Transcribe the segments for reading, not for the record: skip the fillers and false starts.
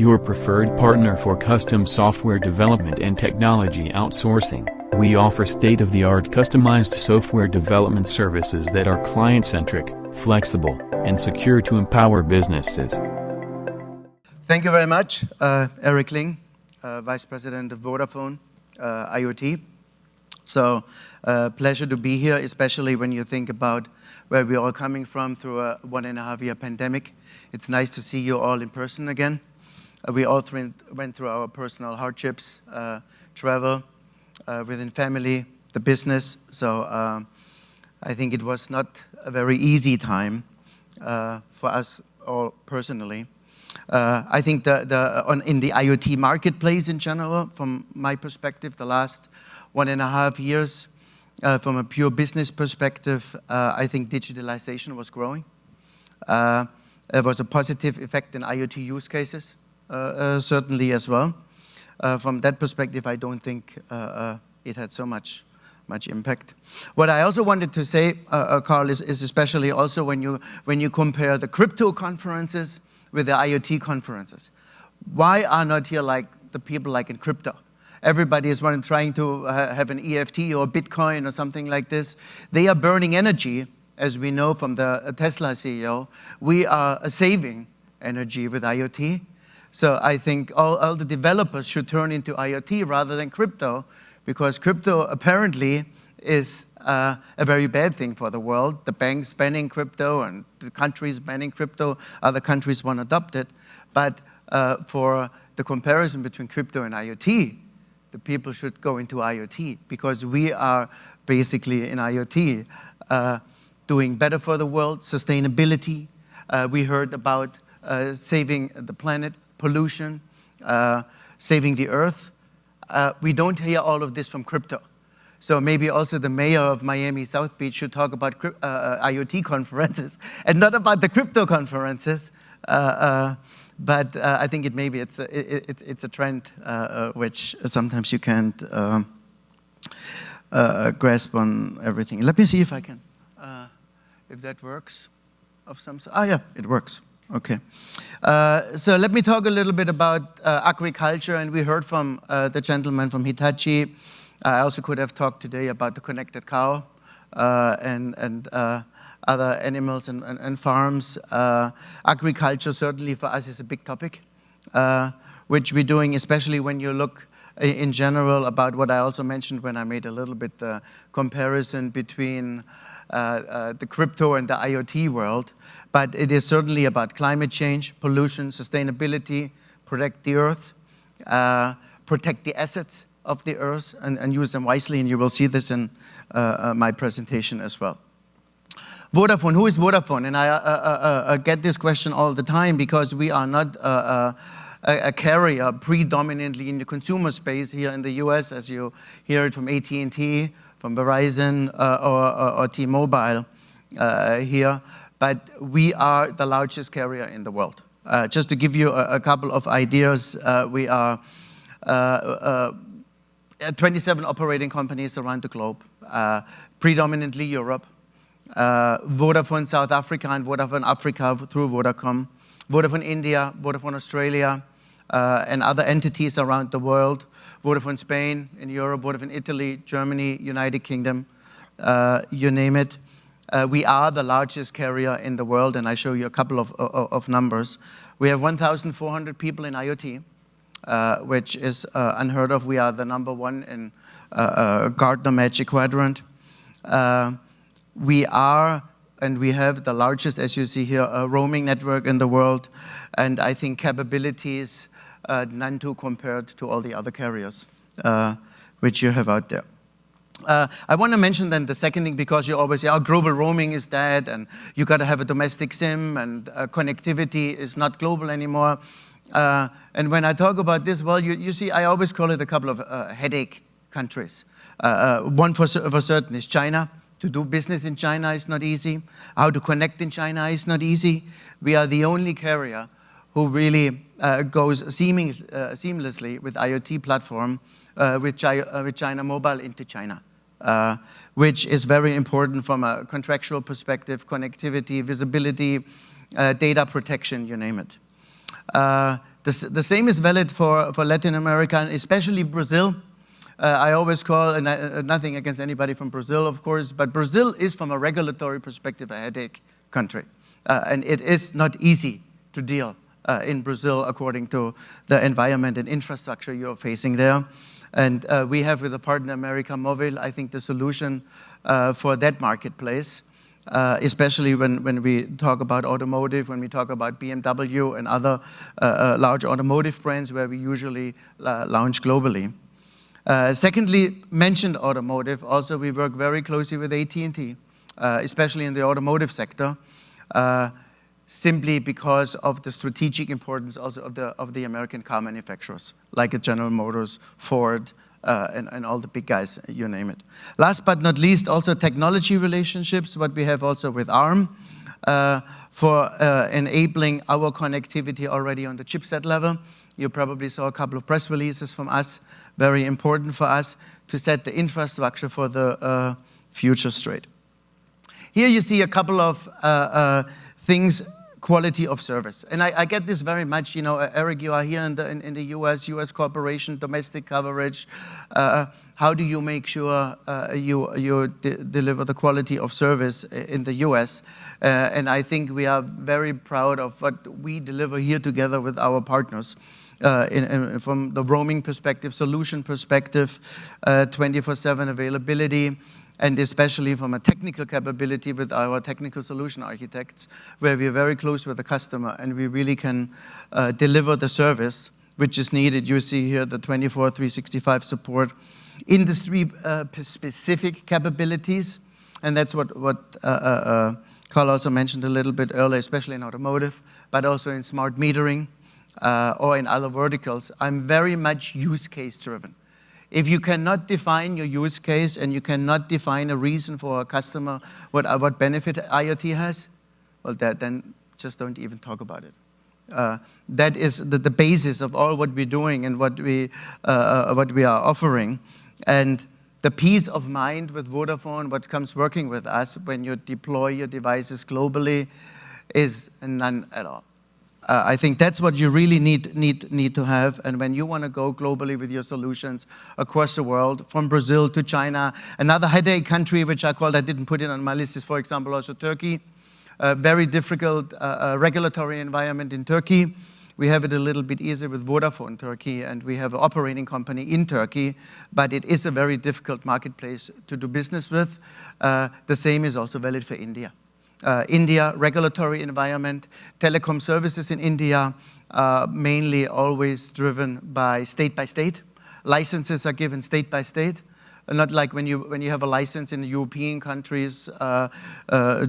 your preferred partner for custom software development and technology outsourcing. We offer state-of-the-art customized software development services that are client-centric, flexible, and secure to empower businesses. Thank you very much, Erik Kling, Vice President of Vodafone, IoT. So, pleasure to be here, especially when you think about where we're all coming from through a 1.5-year pandemic. It's nice to see you all in person again. We all went through our personal hardships, travel, within family, the business. So I think it was not a very easy time for us all personally. I think in the IoT marketplace in general, from my perspective, the last 1.5 years, from a pure business perspective, I think digitalization was growing. There was a positive effect in IoT use cases, certainly as well. From that perspective, I don't think it had so much impact. What I also wanted to say, Carl, is especially also when you compare the crypto conferences with the IoT conferences. Why are not here like the people like in crypto? Everybody is trying to have an EFT or Bitcoin or something like this. They are burning energy, as we know from the Tesla CEO. We are saving energy with IoT. So I think all the developers should turn into IoT rather than crypto, because crypto apparently is a very bad thing for the world. The banks banning crypto and the countries banning crypto. Other countries want to adopt it. But for the comparison between crypto and IoT, the people should go into IoT, because we are basically in IoT doing better for the world, sustainability. We heard about saving the planet, pollution, saving the earth. We don't hear all of this from crypto. So maybe also the mayor of Miami South Beach should talk about IoT conferences and not about the crypto conferences. But I think it's a trend which sometimes you can't grasp on everything. Let me see if I can, if that works. Yeah, it works. Okay. So let me talk a little bit about agriculture, and we heard from the gentleman from Hitachi. I also could have talked today about the connected cow and other animals and farms. Agriculture certainly for us is a big topic, which we're doing, especially when you look in general about what I also mentioned when I made a little bit the comparison between the crypto and the IoT world. But it is certainly about climate change, pollution, sustainability, protect the earth, protect the assets of the earth and use them wisely. And you will see this in my presentation as well. Vodafone, who is Vodafone? And I get this question all the time, because we are not a carrier predominantly in the consumer space here in the US, as you hear it from AT&T, from Verizon or T-Mobile here. But we are the largest carrier in the world. Just to give you a couple of ideas, we are 27 operating companies around the globe, predominantly Europe. Vodafone South Africa and Vodafone Africa through Vodacom. Vodafone India, Vodafone Australia, and other entities around the world. Vodafone Spain in Europe, Vodafone Italy, Germany, United Kingdom, you name it. We are the largest carrier in the world, and I show you a couple of numbers. We have 1,400 people in IoT, which is unheard of. We are the #1 in Gartner Magic Quadrant. We are, and we have the largest, as you see here, roaming network in the world, and I think capabilities none to compared to all the other carriers which you have out there. I want to mention then the second thing, because you always say, oh, global roaming is dead, and you got to have a domestic SIM, and connectivity is not global anymore. And when I talk about this, well, you see, I always call it a couple of headache countries. One for certain is China. To do business in China is not easy. How to connect in China is not easy. We are the only carrier who really goes seamlessly with IoT platform with China Mobile into China, which is very important from a contractual perspective, connectivity, visibility, data protection, you name it. the same is valid for Latin America, and especially Brazil. I always call, and nothing against anybody from Brazil, of course, but Brazil is, from a regulatory perspective, a headache country. And it is not easy to deal in Brazil according to the environment and infrastructure you're facing there. And we have, with a partner, America Móvil, I think the solution for that marketplace, especially when we talk about automotive, when we talk about BMW and other large automotive brands where we usually launch globally. Secondly, mentioned automotive. Also, we work very closely with AT&T, especially in the automotive sector, simply because of the strategic importance also of the American car manufacturers, like General Motors, Ford, and all the big guys, you name it. Last but not least, also technology relationships, what we have also with ARM, for enabling our connectivity already on the chipset level. You probably saw a couple of press releases from us, very important for us to set the infrastructure for the future straight. Here you see a couple of things, quality of service. And I get this very much, you know, Erik, you are here in the US corporation, domestic coverage. How do you make sure you deliver the quality of service in the US? And I think we are very proud of what we deliver here together with our partners. From the roaming perspective, solution perspective, 24/7 availability, and especially from a technical capability with our technical solution architects, where we're very close with the customer and we really can deliver the service which is needed. You see here the 24/365 support, industry-specific capabilities, and that's what Carl also mentioned a little bit earlier, especially in automotive, but also in smart metering or in other verticals. I'm very much use case driven. If you cannot define your use case and you cannot define a reason for a customer what benefit IoT has, well, then just don't even talk about it. That is the basis of all what we're doing and what we are offering. And the peace of mind with Vodafone, what comes working with us when you deploy your devices globally, is none at all. I think that's what you really need to have. And when you want to go globally with your solutions across the world, from Brazil to China, another headache country which I didn't put it on my list is, for example, also Turkey. A very difficult regulatory environment in Turkey. We have it a little bit easier with Vodafone Turkey, and we have an operating company in Turkey, but it is a very difficult marketplace to do business with. The same is also valid for India. India, regulatory environment, telecom services in India, mainly always driven by state. Licenses are given state by state, not like when you have a license in the European countries,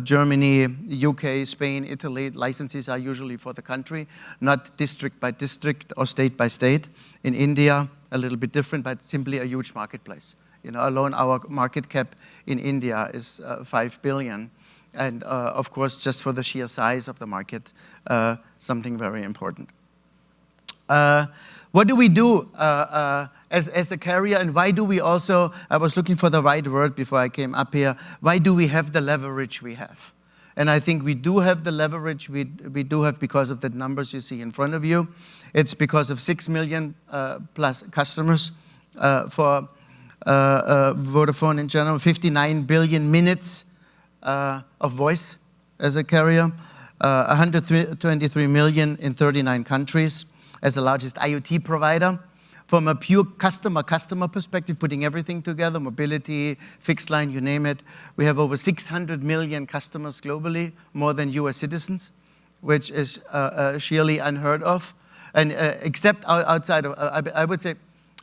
Germany, UK, Spain, Italy. Licenses are usually for the country, not district by district or state by state. In India, a little bit different, but simply a huge marketplace. You know, alone our market cap in India is 5 billion. And of course, just for the sheer size of the market, something very important. What do we do as a carrier, and why do we also, I was looking for the right word before I came up here, why do we have the leverage we have? And I think we do have the leverage we do have because of the numbers you see in front of you. It's because of 6 million plus customers for Vodafone in general, 59 billion minutes of voice as a carrier, 123 million in 39 countries as the largest IoT provider. From a pure customer perspective, putting everything together, mobility, fixed line, you name it, we have over 600 million customers globally, more than US citizens, which is sheerly unheard of. And except outside of, I would say,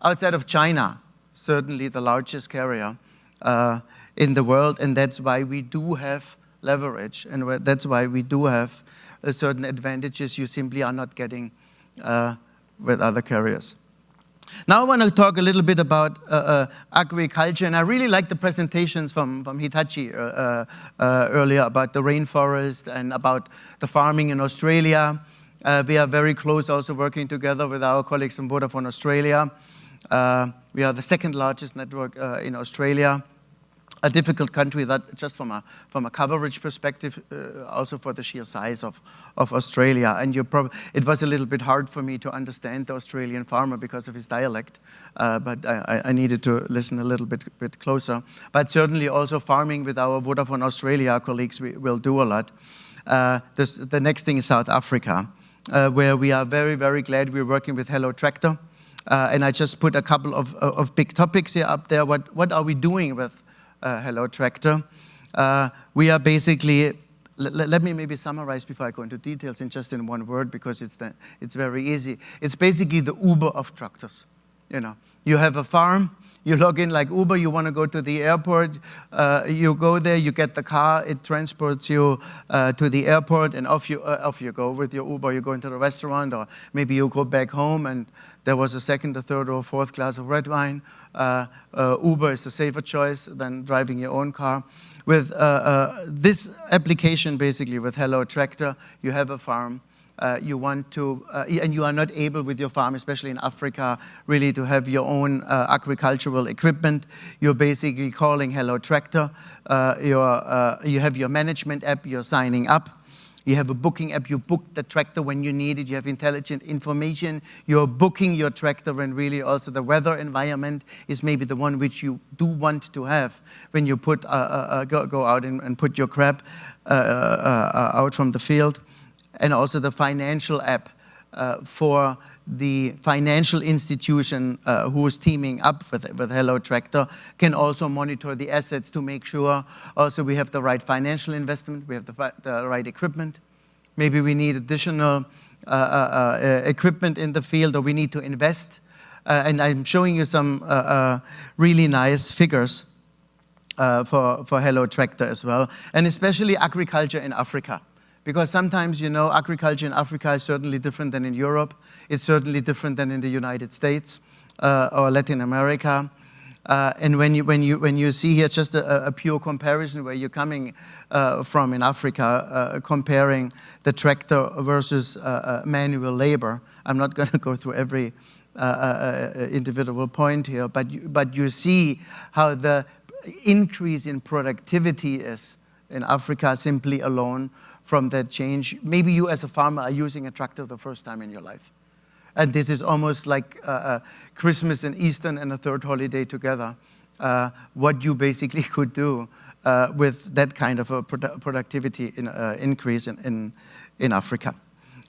outside of China, certainly the largest carrier in the world, and that's why we do have leverage, and that's why we do have certain advantages you simply are not getting with other carriers. Now I want to talk a little bit about agriculture, and I really like the presentations from Hitachi earlier about the rainforest and about the farming in Australia. We are very close also working together with our colleagues from Vodafone Australia. We are the second largest network in Australia. a difficult country, that just from a coverage perspective, also for the sheer size of Australia. And it was a little bit hard for me to understand the Australian farmer because of his dialect, but I needed to listen a little bit closer. But certainly also farming with our Vodafone Australia colleagues, we will do a lot. The next thing is South Africa, where we are very, very glad we're working with Hello Tractor. And I just put a couple of big topics here up there. What are we doing with Hello Tractor? We are basically, let me maybe summarize before I go into details in one word, because it's very easy. It's basically the Uber of tractors. You know, you have a farm, you log in like Uber, you want to go to the airport, you go there, you get the car, it transports you to the airport, and off you go with your Uber. You go into the restaurant, or maybe you go back home and there was a second, a third, or fourth glass of red wine. Uber is a safer choice than driving your own car. With this application, basically with Hello Tractor, you have a farm. You want to, and you are not able with your farm, especially in Africa, really to have your own agricultural equipment. You're basically calling Hello Tractor. You have your management app, you're signing up. You have a booking app, you book the tractor when you need it. You have intelligent information. You're booking your tractor, and really also the weather environment is maybe the one which you do want to have when you go out and put your crop out from the field. And also the financial app for the financial institution who is teaming up with Hello Tractor can also monitor the assets to make sure also we have the right financial investment, we have the right equipment. Maybe we need additional equipment in the field, or we need to invest. And I'm showing you some really nice figures for Hello Tractor as well, and especially agriculture in Africa. Because sometimes, you know, agriculture in Africa is certainly different than in Europe. It's certainly different than in the United States or Latin America. And when you see here just a pure comparison where you're coming from in Africa, comparing the tractor versus manual labor. I'm not going to go through every individual point here, but you see how the increase in productivity is in Africa simply alone from that change. Maybe you as a farmer are using a tractor the first time in your life. And this is almost like Christmas and Easter and a third holiday together. What you basically could do with that kind of a productivity increase in Africa.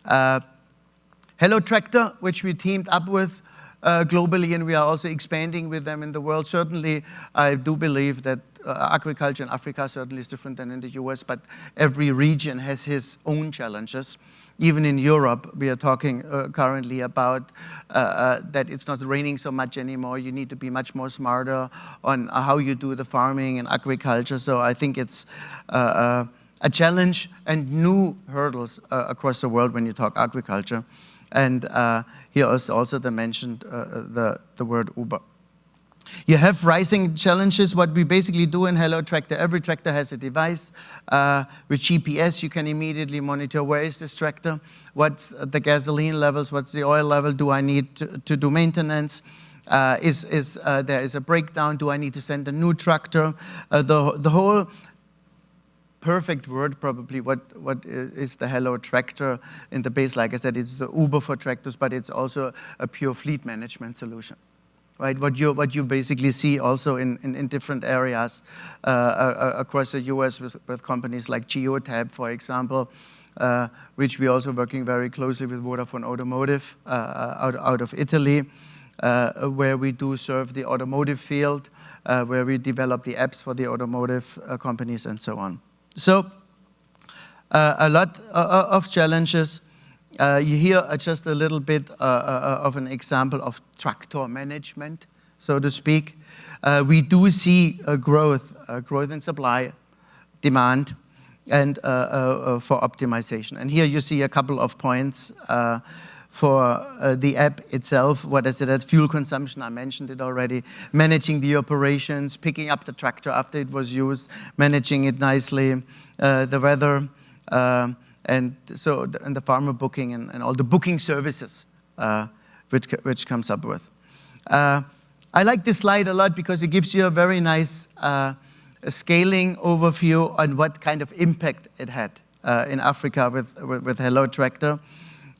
Hello Tractor, which we teamed up with globally, and we are also expanding with them in the world. Certainly, I do believe that agriculture in Africa certainly is different than in the US, but every region has his own challenges. Even in Europe, we are talking currently about that it's not raining so much anymore. You need to be much more smarter on how you do the farming and agriculture. So I think it's a challenge and new hurdles across the world when you talk agriculture. And here is also mentioned the word Uber. You have rising challenges. What we basically do in Hello Tractor, every tractor has a device. With GPS, you can immediately monitor where is this tractor, what's the gasoline levels, what's the oil level, do I need to do maintenance, there is a breakdown, do I need to send a new tractor, the whole perfect word probably what is the Hello Tractor in the base. Like I said, it's the Uber for tractors, but it's also a pure fleet management solution. Right, what you basically see also in different areas across the US with companies like Geotab, for example, which we're also working very closely with Vodafone Automotive out of Italy, where we do serve the automotive field, where we develop the apps for the automotive companies and so on. So a lot of challenges. You hear just a little bit of an example of tractor management, so to speak. We do see a growth in supply, demand, and for optimization. And here you see a couple of points for the app itself. What is it? That's fuel consumption, I mentioned it already. Managing the operations, picking up the tractor after it was used, managing it nicely, the weather, and the farmer booking and all the booking services which comes up with. I like this slide a lot because it gives you a very nice a scaling overview on what kind of impact it had in Africa with Hello Tractor.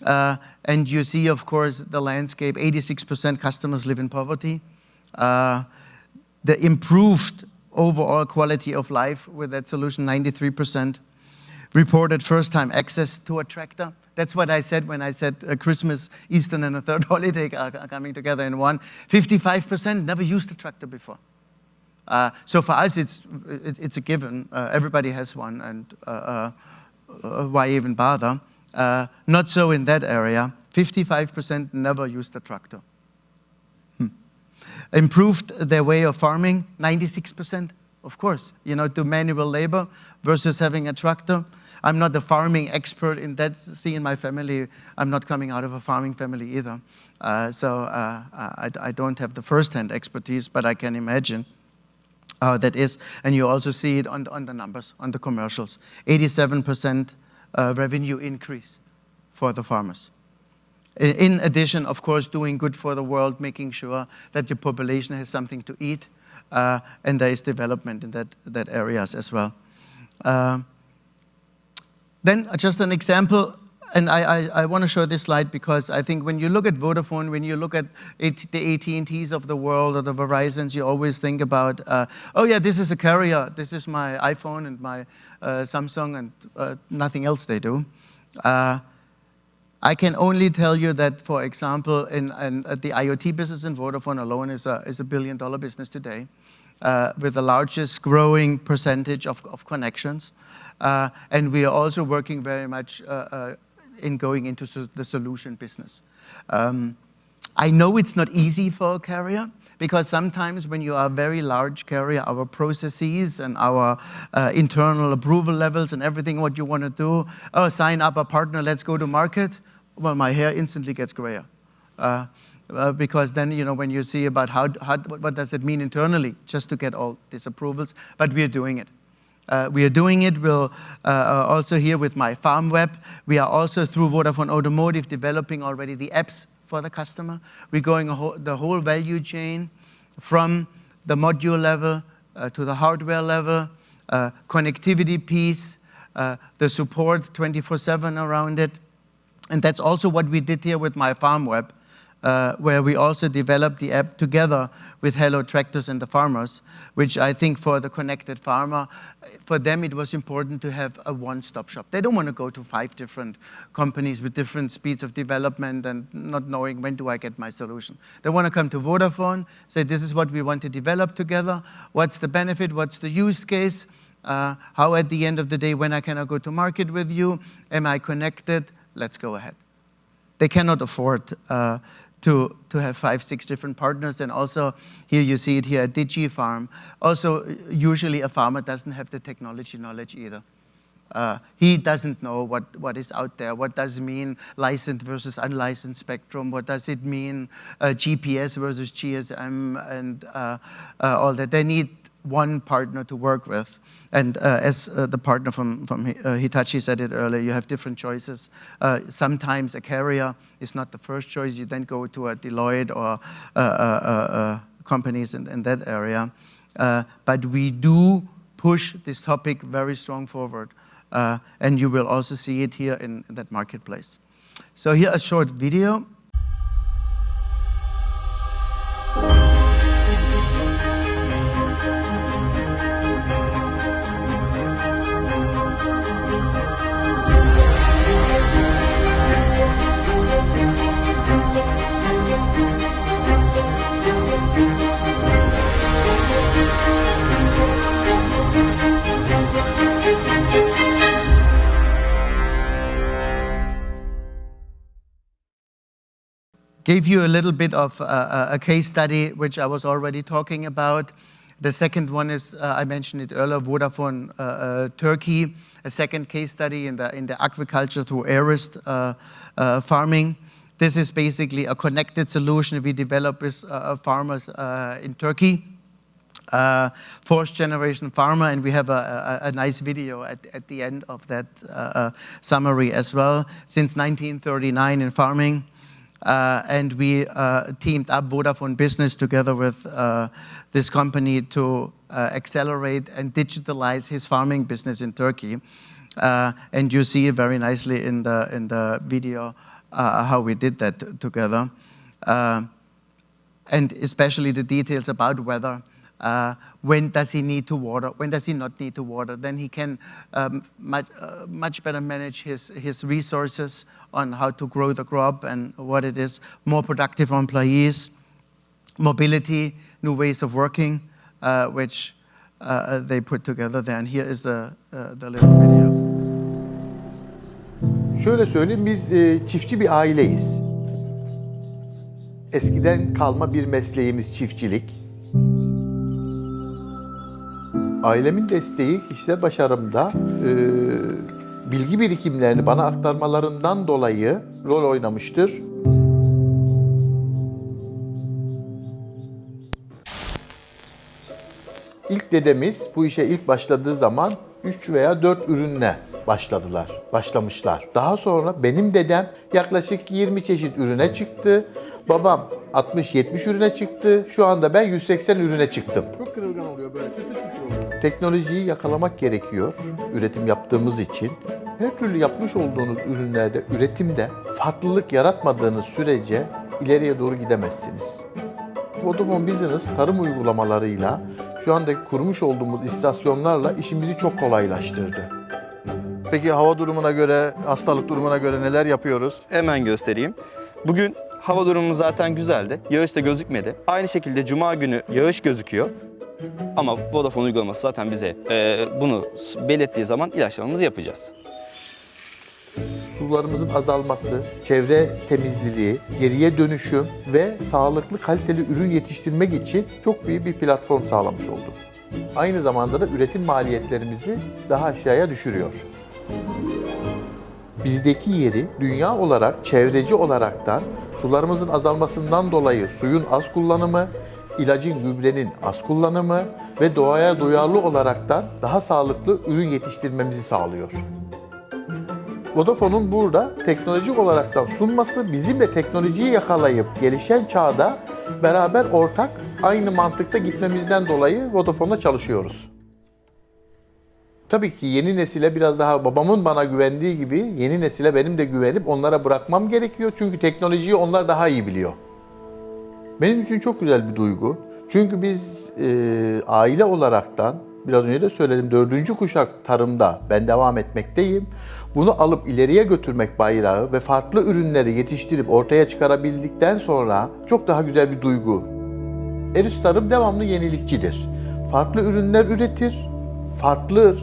And you see, of course, the landscape. 86% customers live in poverty. The improved overall quality of life with that solution, 93%. Reported first-time access to a tractor. That's what I said when I said Christmas, Easter, and a third holiday are coming together in one. 55% never used a tractor before. So for us, it's a given. Everybody has one, and why even bother? Not so in that area. 55% never used a tractor. Improved their way of farming, 96%, of course. You know, do manual labor versus having a tractor. I'm not a farming expert in that. See, in my family, I'm not coming out of a farming family either. So I don't have the first-hand expertise, but I can imagine how that is. And you also see it on the numbers, on the commercials. 87% revenue increase for the farmers. In addition, of course, doing good for the world, making sure that your population has something to eat, and there is development in that areas as well. Then just an example, and I want to show this slide because I think when you look at Vodafone, when you look at the AT&Ts of the world or the Verizons, you always think about, oh yeah, this is a carrier, this is my iPhone and my Samsung and nothing else they do. I can only tell you that, for example, in the IoT business in Vodafone alone is a $1 billion business today, with the largest growing percentage of connections. And we are also working very much in going into the solution business. I know it's not easy for a carrier, because sometimes when you are a very large carrier, our processes and our internal approval levels and everything what you want to do, oh, sign up a partner, let's go to market, well, my hair instantly gets grayer. Because then, you know, when you see about what does it mean internally, just to get all these approvals, but we are doing it. We are doing it. We'll also here with my farm web. We are also through Vodafone Automotive developing already the apps for the customer. We're going the whole value chain from the module level to the hardware level, connectivity piece, the support 24/7 around it. And that's also what we did here with my farm web, where we also developed the app together with Hello Tractors and the farmers, which I think for the connected farmer, for them it was important to have a one-stop shop. They don't want to go to 5 different companies with different speeds of development and not knowing when do I get my solution. They want to come to Vodafone, say this is what we want to develop together, what's the benefit, what's the use case, how at the end of the day, when can I go to market with you, am I connected, let's go ahead. They cannot afford to have 5, 6 different partners. And also here you see it here at DigiFarm. Also, usually a farmer doesn't have the technology knowledge either. He doesn't know what is out there. What does it mean licensed versus unlicensed spectrum? What does it mean GPS versus GSM and all that? They need one partner to work with. And as the partner from Hitachi said it earlier, you have different choices. Sometimes a carrier is not the first choice. You then go to a Deloitte or companies in that area. But we do push this topic very strong forward. And you will also see it here in that marketplace. So here a short video. Gave you a little bit of a case study, which I was already talking about. The second one is, I mentioned it earlier, Vodafone Turkey, a second case study in the aquaculture through airist farming. This is basically a connected solution we developed with farmers in Turkey. 4th generation farmer, and we have a nice video at the end of that summary as well. Since 1939 in farming. And we teamed up Vodafone Business together with this company to accelerate and digitalize his farming business in Turkey. And you see it very nicely in the video how we did that together. And especially the details about weather. When does he need to water? When does he not need to water? Then he can much better manage his resources on how to grow the crop and what it is. More productive employees, mobility, new ways of working, which they put together there. And here is the little video. Şöyle söyleyeyim, biz çiftçi bir aileyiz. Eskiden kalma bir mesleğimiz çiftçilik. Ailemin desteği kişisel başarımda bilgi birikimlerini bana aktarmalarından dolayı rol oynamıştır. İlk dedemiz bu işe ilk başladığı zaman 3 veya 4 ürünle başlamışlar. Daha sonra benim dedem yaklaşık 20 çeşit ürüne çıktı. Babam 60-70 ürüne çıktı. Şu anda ben 180 ürüne çıktım. Çok kırılgan oluyor böyle, çıtır çıtır oluyor. Teknolojiyi yakalamak gerekiyor üretim yaptığımız için. Her türlü yapmış olduğunuz ürünlerde, üretimde farklılık yaratmadığınız sürece ileriye doğru gidemezsiniz. Vodafone Business tarım uygulamalarıyla şu andaki kurmuş olduğumuz istasyonlarla işimizi çok kolaylaştırdı. Peki hava durumuna göre, hastalık durumuna göre neler yapıyoruz? Hemen göstereyim. Bugün hava durumu zaten güzeldi. Yağış da gözükmedi. Aynı şekilde Cuma günü yağış gözüküyor. Ama Vodafone uygulaması zaten bize bunu belirttiği zaman ilaçlamamızı yapacağız. Sularımızın azalması, çevre temizliliği, geriye dönüşüm ve sağlıklı kaliteli ürün yetiştirmek için çok büyük bir platform sağlamış olduk. Aynı zamanda da üretim maliyetlerimizi daha aşağıya düşürüyor. Bizdeki yeri dünya olarak, çevreci olaraktan sularımızın azalmasından dolayı suyun az kullanımı, ilacın, gübrenin az kullanımı ve doğaya duyarlı olaraktan daha sağlıklı ürün yetiştirmemizi sağlıyor. Vodafone'un burada teknolojik olaraktan sunması bizimle teknolojiyi yakalayıp gelişen çağda beraber ortak aynı mantıkta gitmemizden dolayı Vodafone'la çalışıyoruz. Tabii ki yeni nesile biraz daha babamın bana güvendiği gibi yeni nesile benim de güvenip onlara bırakmam gerekiyor. Çünkü teknolojiyi onlar daha iyi biliyor. Benim için çok güzel bir duygu. Çünkü biz aile olaraktan biraz önce de söyledim 4. kuşak tarımda ben devam etmekteyim. Bunu alıp ileriye götürmek bayrağı ve farklı ürünleri yetiştirip ortaya çıkarabildikten sonra çok daha güzel bir duygu. Erüs Tarım devamlı yenilikçidir. Farklı ürünler üretir, farklı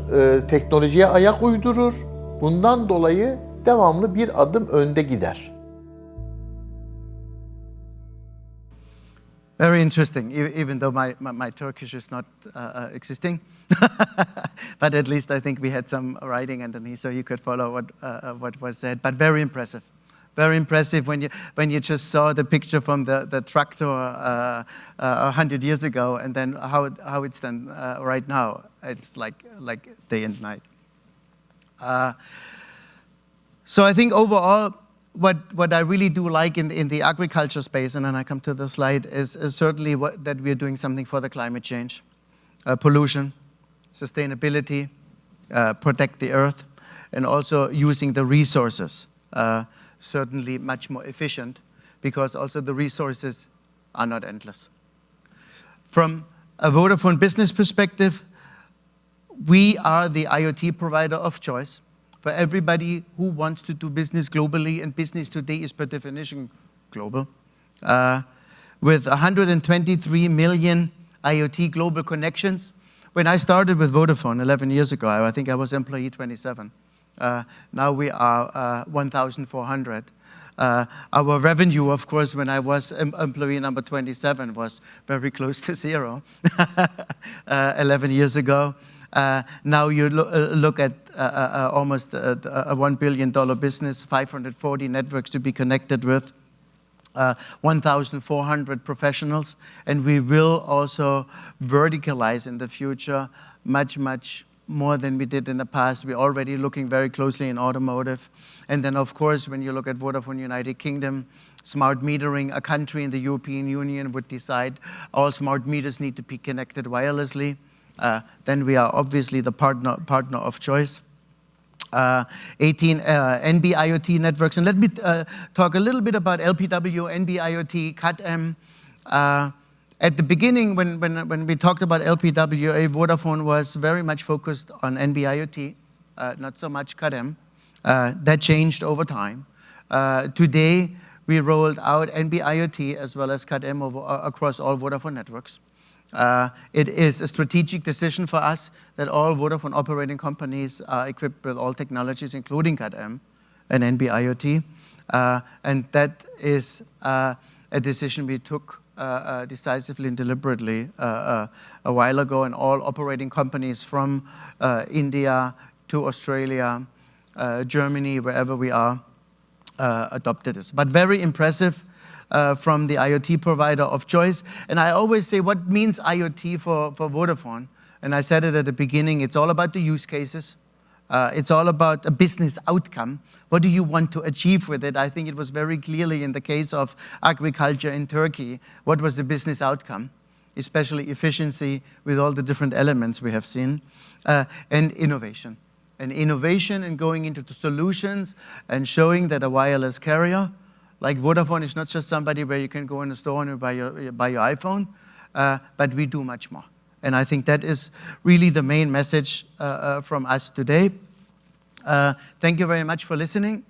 teknolojiye ayak uydurur. Bundan dolayı devamlı bir adım önde gider. Very interesting, even though my Turkish is not existing. But at least I think we had some writing underneath so you could follow what was said. But very impressive. Very impressive when you just saw the picture from the tractor 100 years ago and then how it's done right now. It's like day and night. So I think overall, what I really do like in the agriculture space, and then I come to the slide, is certainly that we are doing something for the climate change, pollution, sustainability, protect the earth, and also using the resources. Certainly much more efficient because also the resources are not endless. From a Vodafone business perspective, we are the IoT provider of choice for everybody who wants to do business globally, and business today is per definition global. With 123 million IoT global connections. When I started with Vodafone 11 years ago, I think I was employee 27. Now we are 1,400. Our revenue, of course, when I was employee number 27 was very close to zero 11 years ago. Now you look at almost a $1 billion business, 540 networks to be connected with, 1,400 professionals, and we will also verticalize in the future much more than we did in the past. We're already looking very closely in automotive. And then, of course, when you look at Vodafone United Kingdom, smart metering, a country in the European Union would decide all smart meters need to be connected wirelessly. then we are obviously the partner of choice. 18 NB IoT networks. And let me talk a little bit about LPW, NB IoT, CAT-M. At the beginning, when we talked about LPWA, Vodafone was very much focused on NB IoT, not so much CAT-M. That changed over time. Today, we rolled out NB IoT as well as CAT-M across all Vodafone networks. It is a strategic decision for us that all Vodafone operating companies are equipped with all technologies, including CAT-M and NB IoT. And that is a decision we took decisively and deliberately a while ago, and all operating companies from India to Australia, Germany, wherever we are, adopted this. But very impressive from the IoT provider of choice. And I always say, what means IoT for Vodafone? And I said it at the beginning, it's all about the use cases. It's all about a business outcome. What do you want to achieve with it? I think it was very clearly in the case of agriculture in Turkey, what was the business outcome? Especially efficiency with all the different elements we have seen, and innovation. And innovation and going into the solutions and showing that a wireless carrier like Vodafone is not just somebody where you can go in a store and buy your iPhone, but we do much more. And I think that is really the main message from us today. Thank you very much for listening.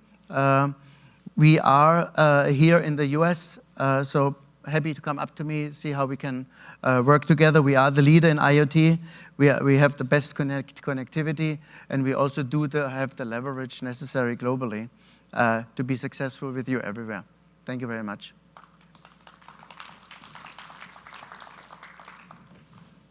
We are here in the US, so happy to come up to me, see how we can work together. We are the leader in IoT. We have the best connectivity, and we also have the leverage necessary globally to be successful with you everywhere. Thank you very much.